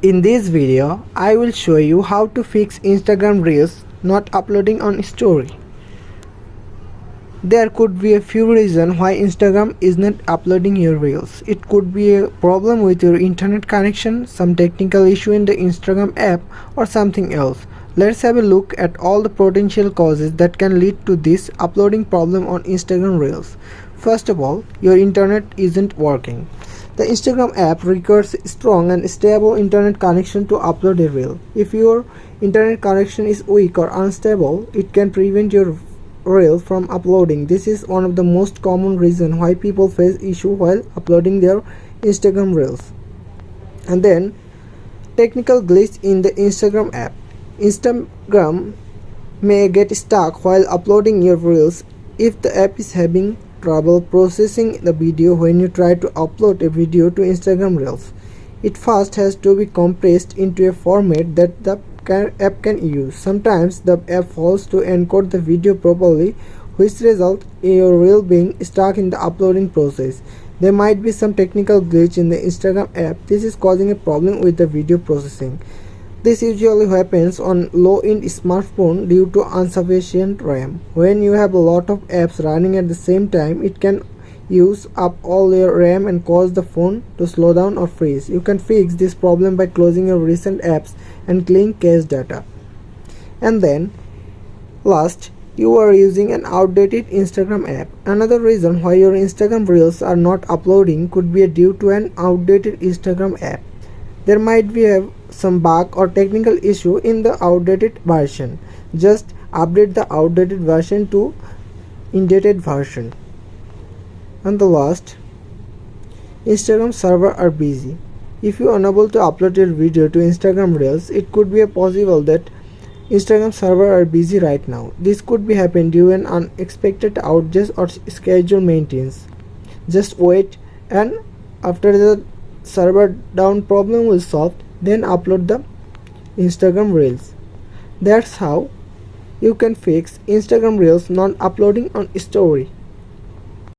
In this video, I will show you how to fix Instagram Reels not uploading on story. There could be a few reasons why Instagram is not uploading your Reels. It could be a problem with your internet connection, some technical issue in the Instagram app, or something else. Let's have a look at all the potential causes that can lead to this uploading problem on Instagram Reels. First of all, your internet isn't working. The Instagram app requires strong and stable internet connection to upload a reel. If your internet connection is weak or unstable, it can prevent your reel from uploading. This is one of the most common reasons why people face issue while uploading their Instagram reels. And then, technical glitch in the Instagram app. Instagram may get stuck while uploading your reels if the app is having trouble processing the video when you try to upload a video to Instagram Reels. It first has to be compressed into a format that the app can use. Sometimes the app fails to encode the video properly, which results in your reel being stuck in the uploading process. There might be some technical glitch in the Instagram app. This is causing a problem with the video processing. This usually happens on low-end smartphone due to insufficient RAM. When you have a lot of apps running at the same time, it can use up all your RAM and cause the phone to slow down or freeze. You can fix this problem by closing your recent apps and cleaning cache data. And then, last, you are using an outdated Instagram app. Another reason why your Instagram Reels are not uploading could be due to an outdated Instagram app. There might be some bug or technical issue in the outdated version. Just update the outdated version to indated version. And the last, Instagram server are busy. If you are unable to upload your video to Instagram Reels, it could be possible that Instagram server are busy right now. This could be happen due to an unexpected outage or schedule maintenance. Just wait, and after the server down problem will solve, then upload the Instagram Reels. That's how you can fix Instagram Reels not uploading on story.